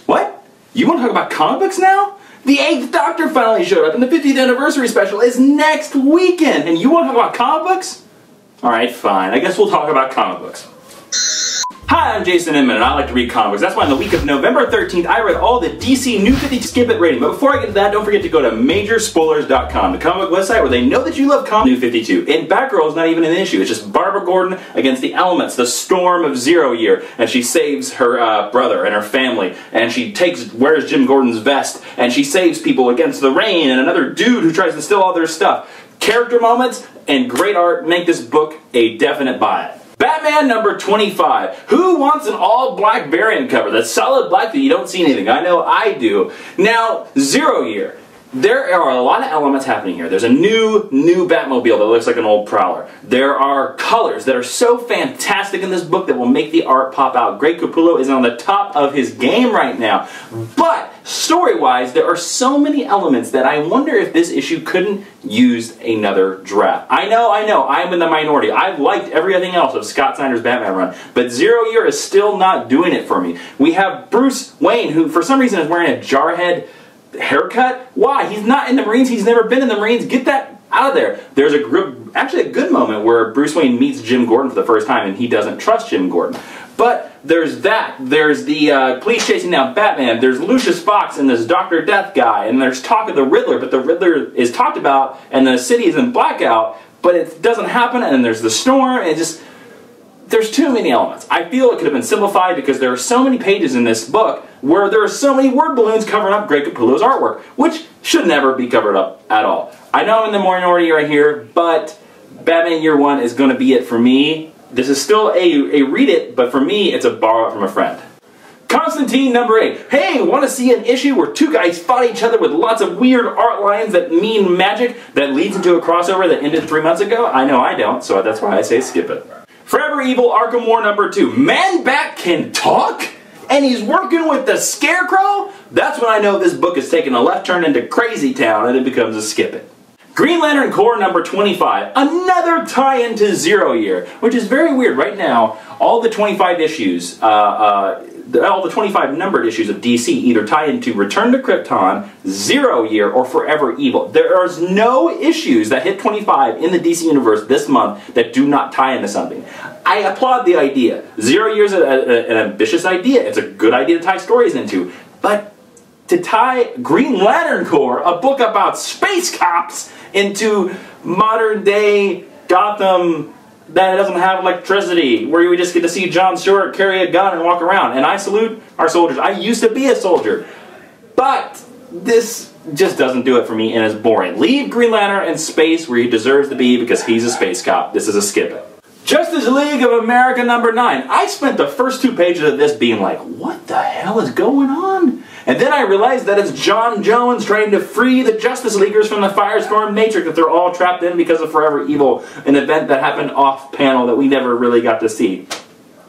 What? You want to talk about comic books now? The 8th Doctor finally showed up and the 50th anniversary special is next weekend and you want to talk about comic books? Alright, fine. I guess we'll talk about comic books. Hi, I'm Jason Inman and I like to read comics. That's why in the week of November 13th I read all the DC New 50 Skip It rating. But before I get to that, don't forget to go to majorspoilers.com, the comic book website where they know that you love comics. New 52. And Batgirl is not even an issue. It's just Barbara Gordon against the elements, the storm of 0 year. And she saves her brother and her family. And she wears Jim Gordon's vest. And she saves people against the rain and another dude who tries to steal all their stuff. Character moments and great art make this book a definite buy it. Batman number 25. Who wants an all-black variant cover that's solid black that you don't see anything? I know I do. Now, 0 year. There are a lot of elements happening here. There's a new Batmobile that looks like an old Prowler. There are colors that are so fantastic in this book that will make the art pop out. Greg Capullo is on the top of his game right now. But, story-wise, there are so many elements that I wonder if this issue couldn't use another draft. I know, I'm in the minority. I've liked everything else of Scott Snyder's Batman run, but 0 year is still not doing it for me. We have Bruce Wayne, who for some reason is wearing a jarhead haircut. Why? He's not in the Marines. He's never been in the Marines. Get that out of there. There's actually a good moment where Bruce Wayne meets Jim Gordon for the first time and he doesn't trust Jim Gordon. But there's that. There's the police chasing down Batman. There's Lucius Fox and this Dr. Death guy. And there's talk of the Riddler, but the Riddler is talked about and the city is in blackout, but it doesn't happen. And then there's the storm and there's too many elements. I feel it could have been simplified because there are so many pages in this book where there are so many word balloons covering up Greg Capullo's artwork, which should never be covered up at all. I know I'm in the minority right here, but Batman Year 1 is going to be it for me. This is still a read it, but for me, it's a borrow it from a friend. Constantine number 8. Hey, want to see an issue where two guys fought each other with lots of weird art lines that mean magic that leads into a crossover that ended 3 months ago? I know I don't, so that's why I say skip it. Forever Evil Arkham War number 2. Man-Bat can talk? And he's working with the Scarecrow? That's when I know this book is taking a left turn into Crazy Town and it becomes a skip it. Green Lantern Corps number 25. Another tie-in to 0 year, which is very weird. Right now, all the 25 issues, all the 25 numbered issues of DC either tie into Return to Krypton, 0 year, or Forever Evil. There are no issues that hit 25 in the DC universe this month that do not tie into something. I applaud the idea. 0 year is an ambitious idea. It's a good idea to tie stories into. But to tie Green Lantern Corps, a book about space cops, into modern day Gotham that doesn't have electricity, where we just get to see Jon Stewart carry a gun and walk around. And I salute our soldiers. I used to be a soldier. But this just doesn't do it for me and is boring. Leave Green Lantern in space where he deserves to be because he's a space cop. This is a skip it. Justice League of America number 9. I spent the first 2 pages of this being like, what the hell is going on? And then I realized that it's John Jones trying to free the Justice Leaguers from the Firestorm Matrix that they're all trapped in because of Forever Evil, an event that happened off-panel that we never really got to see.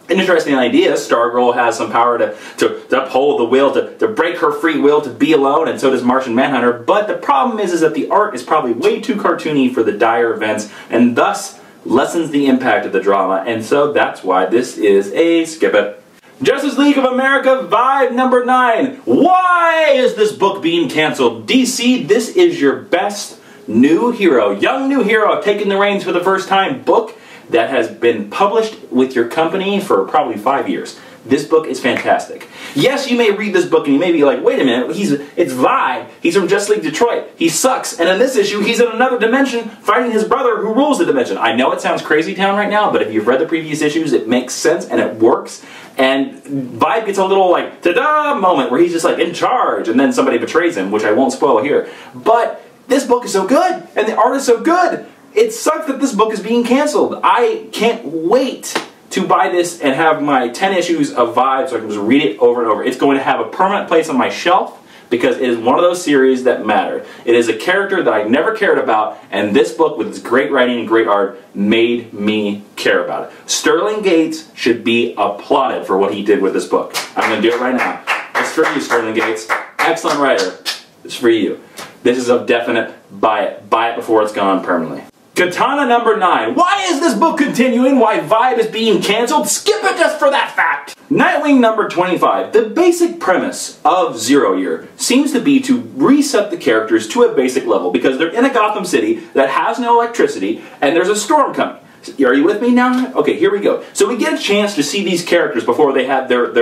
An interesting idea. Stargirl has some power to uphold the will, to break her free will to be alone, and so does Martian Manhunter. But the problem is that the art is probably way too cartoony for the dire events, and thus lessens the impact of the drama, and so that's why this is a skip it. Justice League of America Vibe number 9. Why is this book being canceled? DC, this is your best new hero, young new hero, taking the reins for the first time book that has been published with your company for probably 5 years. This book is fantastic. Yes, you may read this book and you may be like, wait a minute, it's Vi. He's from Justice League Detroit. He sucks. And in this issue, he's in another dimension fighting his brother who rules the dimension. I know it sounds crazy town right now, but if you've read the previous issues, it makes sense and it works. And Vi gets a little like, ta-da moment where he's just like in charge and then somebody betrays him, which I won't spoil here. But this book is so good and the art is so good. It sucks that this book is being canceled. I can't wait to buy this and have my 10 issues of Vibe so I can just read it over and over. It's going to have a permanent place on my shelf because it is one of those series that matter. It is a character that I never cared about, and this book with its great writing and great art made me care about it. Sterling Gates should be applauded for what he did with this book. I'm going to do it right now. It's for you, Sterling Gates. Excellent writer. It's for you. This is a definite buy it. Buy it before it's gone permanently. Katana number 9. Why is this book continuing? Why Vibe is being cancelled? Skip it just for that fact! Nightwing number 25. The basic premise of Zero Year seems to be to reset the characters to a basic level because they're in a Gotham City that has no electricity and there's a storm coming. Are you with me now? Okay, here we go. So we get a chance to see these characters before they have their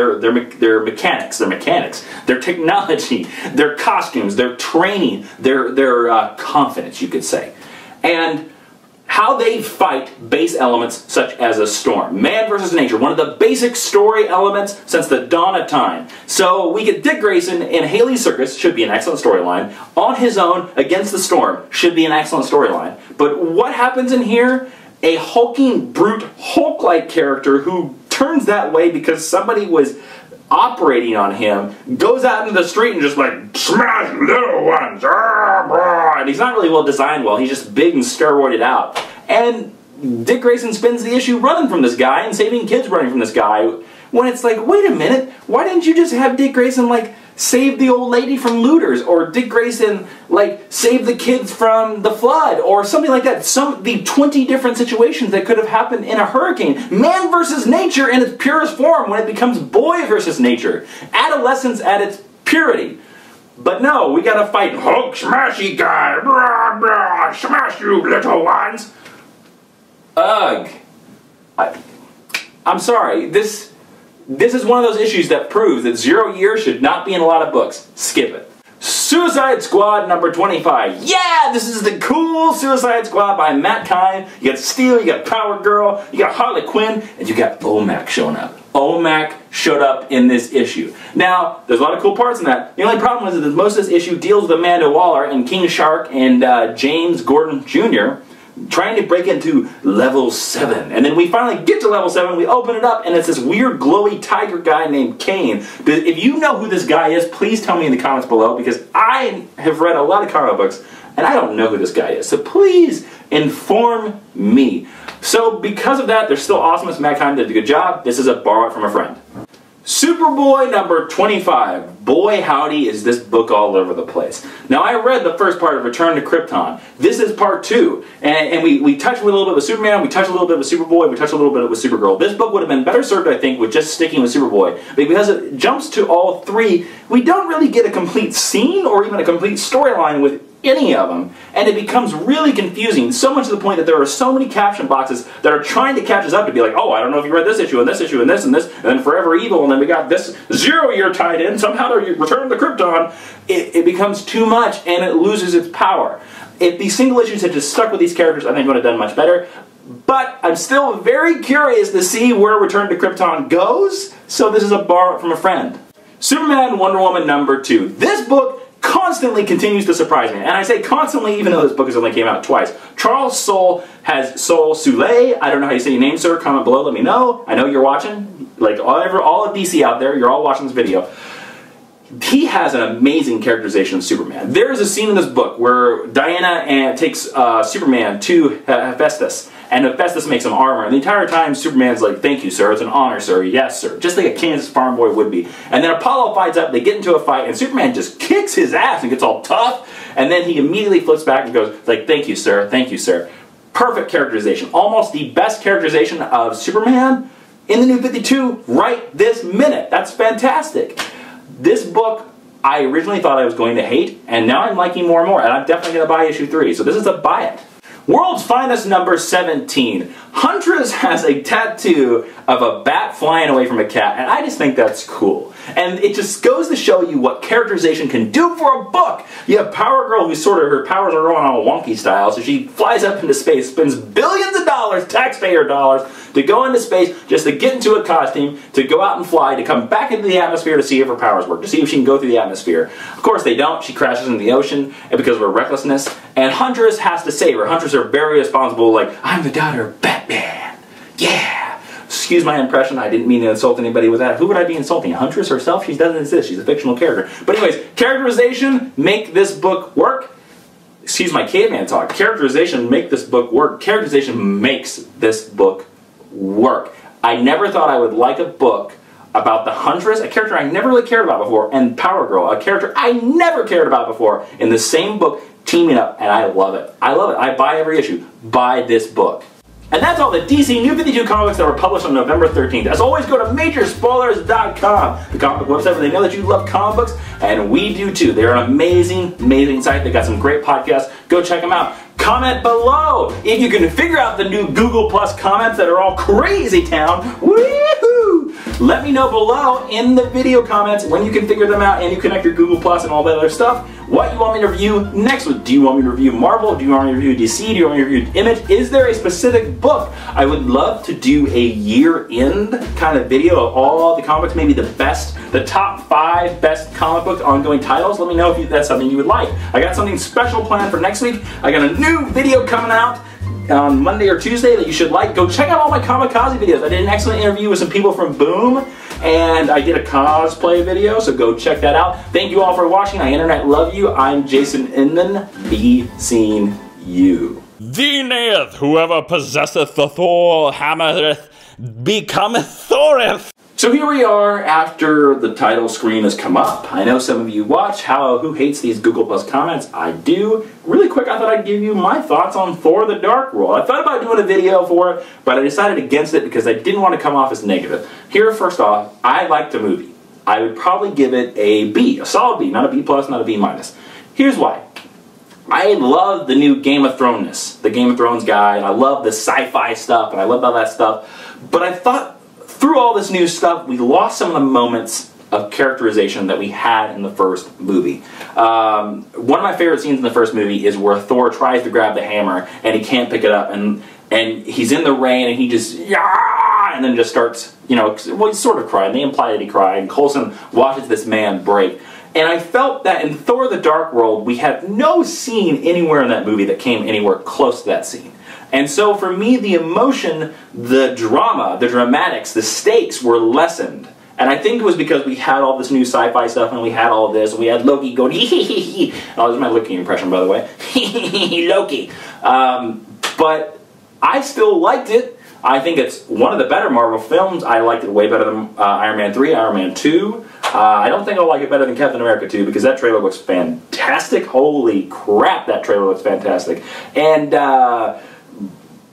mechanics, their technology, their costumes, their training, their confidence, you could say. And how they fight base elements such as a storm. Man versus nature, one of the basic story elements since the dawn of time. So we get Dick Grayson in Haley's Circus, should be an excellent storyline. On his own, against the storm, should be an excellent storyline. But what happens in here? A hulking, brute, Hulk-like character who turns that way because somebody was operating on him, goes out into the street and just like, smash little ones, and he's not really well designed well, he's just big and steroided out. And Dick Grayson spins the issue running from this guy and saving kids running from this guy, when it's like, wait a minute, why didn't you just have Dick Grayson like save the old lady from looters, or Dick Grayson like save the kids from the flood, or something like that? The 20 different situations that could have happened in a hurricane. Man versus nature in its purest form when it becomes boy versus nature. Adolescence at its purity. But no, we gotta fight Hulk smashy guy. Blah, blah, smash you little ones. Ugh. I'm sorry, this is one of those issues that proves that Zero Year should not be in a lot of books. Skip it. Suicide Squad number 25. Yeah, this is the cool Suicide Squad by Matt Kine. You got Steel, you got Power Girl, you got Harley Quinn, and you got OMAC showing up. OMAC showed up in this issue. Now, there's a lot of cool parts in that. The only problem is that most of this issue deals with Amanda Waller and King Shark and James Gordon Jr. trying to break into level 7. And then we finally get to level 7, we open it up, and it's this weird glowy tiger guy named Kane. If you know who this guy is, please tell me in the comments below, because I have read a lot of comic books, and I don't know who this guy is. So please inform me. So because of that, they're still awesome. As Matt Kine did a good job. This is a borrow it from a friend. Superboy number 25. Boy howdy is this book all over the place. Now I read the first part of Return to Krypton. This is part 2. And we touch a little bit with Superman, we touch a little bit with Superboy, we touch a little bit with Supergirl. This book would have been better served, I think, with just sticking with Superboy. But because it jumps to all 3, we don't really get a complete scene or even a complete storyline with any of them, and it becomes really confusing, so much to the point that there are so many caption boxes that are trying to catch us up to be like, oh, I don't know if you read this issue, and this issue, and this, and this, and then Forever Evil, and then we got this 0 Year tied in, somehow to Return to Krypton. It becomes too much, and it loses its power. If these single issues had just stuck with these characters, I think it would have done much better. But I'm still very curious to see where Return to Krypton goes, so this is a borrow from a friend. Superman Wonder Woman number 2. This book constantly continues to surprise me. And I say constantly even though this book has only came out twice. Charles Soule has Soule Soule. I don't know how you say your name, sir. Comment below, let me know. I know you're watching. Like all of DC out there, you're all watching this video. He has an amazing characterization of Superman. There is a scene in this book where Diana takes Superman to Hephaestus, and Hephaestus makes him armor, and the entire time Superman's like, thank you, sir, it's an honor, sir, yes, sir, just like a Kansas farm boy would be. And then Apollo fights up, they get into a fight, and Superman just kicks his ass and gets all tough, and then he immediately flips back and goes, like, thank you, sir, thank you, sir. Perfect characterization. Almost the best characterization of Superman in the New 52 right this minute. That's fantastic. This book, I originally thought I was going to hate, and now I'm liking more and more, and I'm definitely going to buy issue 3, so this is a buy it. World's Finest number 17. Huntress has a tattoo of a bat flying away from a cat, and I just think that's cool. And it just goes to show you what characterization can do for a book. You have Power Girl, who sort of, her powers are going on a wonky style, so she flies up into space, spends billions of dollars, taxpayer dollars, to go into space just to get into a costume, to go out and fly, to come back into the atmosphere to see if her powers work, to see if she can go through the atmosphere. Of course they don't. She crashes into the ocean and because of her recklessness, and Huntress has to save her. Huntress are very responsible, like, I'm the daughter of Batman. Yeah. Excuse my impression, I didn't mean to insult anybody with that. Who would I be insulting? Huntress herself? She doesn't exist. She's a fictional character. But anyways, characterization, make this book work. Excuse my caveman talk. Characterization, make this book work. Characterization makes this book work. I never thought I would like a book about the Huntress, a character I never really cared about before, and Power Girl, a character I never cared about before, in the same book, teaming up, and I love it. I love it. I buy every issue. Buy this book. And that's all the DC New 52 comics that were published on November 13th. As always, go to majorspoilers.com, the comic book website where they know that you love comic books, and we do too. They're an amazing, amazing site. They got some great podcasts. Go check them out. Comment below if you can figure out the new Google Plus comments that are all crazy town. Woohoo! Let me know below in the video comments when you can figure them out and you connect your Google Plus and all that other stuff, what you want me to review next week. Do you want me to review Marvel? Do you want me to review DC? Do you want me to review Image? Is there a specific book? I would love to do a year-end kind of video of all the comics, maybe the top 5 best comic book ongoing titles. Let me know if that's something you would like. I got something special planned for next week. I got a new video coming out on Monday or Tuesday that you should like. Go check out all my kamikaze videos. I did an excellent interview with some people from Boom, and I did a cosplay video, so go check that out. Thank you all for watching. I internet love you. I'm Jason Inman. Be seen you. Veneth, whoever possesseth the Thor hammereth, becometh Thoreth. So here we are after the title screen has come up. I know some of you watch. Who hates these Google Plus comments? I do. Really quick, I thought I'd give you my thoughts on Thor the Dark World. I thought about doing a video for it, but I decided against it because I didn't want to come off as negative. Here, first off, I liked the movie. I would probably give it a B, a solid B, not a B plus, not a B minus. Here's why. I love the new Game of Thrones-ness, the Game of Thrones guy, and I love the sci-fi stuff, and I love all that stuff, but I thought through all this new stuff, we lost some of the moments of characterization that we had in the first movie. One of my favorite scenes in the first movie is where Thor tries to grab the hammer and he can't pick it up, and he's in the rain and he just, yeah, and then just starts, you know, well, he's sort of crying. They imply that he cried, and Coulson watches this man break. And I felt that in Thor the Dark World, we had no scene anywhere in that movie that came anywhere close to that scene. And so for me, the emotion, the drama, the dramatics, the stakes were lessened. And I think it was because we had all this new sci-fi stuff, and we had all of this, and we had Loki going, hee. Oh, this is my Loki impression, by the way. Loki. But I still liked it. I think it's one of the better Marvel films. I liked it way better than Iron Man 3, Iron Man 2. I don't think I'll like it better than Captain America 2 because that trailer looks fantastic. Holy crap, that trailer looks fantastic. And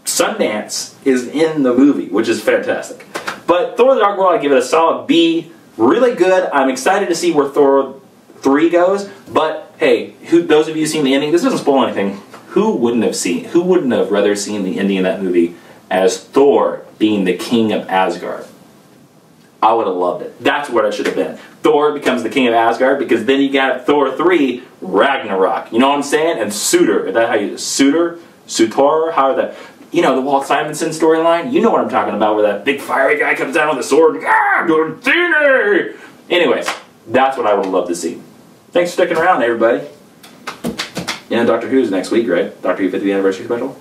Sundance is in the movie, which is fantastic. But Thor the Dark World, I give it a solid B. Really good. I'm excited to see where Thor 3 goes. But hey, those of you seen the ending, this doesn't spoil anything. Who wouldn't have rather seen the ending of that movie as Thor being the king of Asgard? I would have loved it. That's what it should have been. Thor becomes the king of Asgard because then you got Thor 3, Ragnarok. You know what I'm saying? And Suitor. Is that how you... Suitor? How are the... You know, the Walt Simonson storyline? You know what I'm talking about, where that big fiery guy comes down with a sword and... Ah, anyways, that's what I would love to see. Thanks for sticking around, everybody. And Doctor Who's next week, right? Doctor Who 50th Anniversary Special.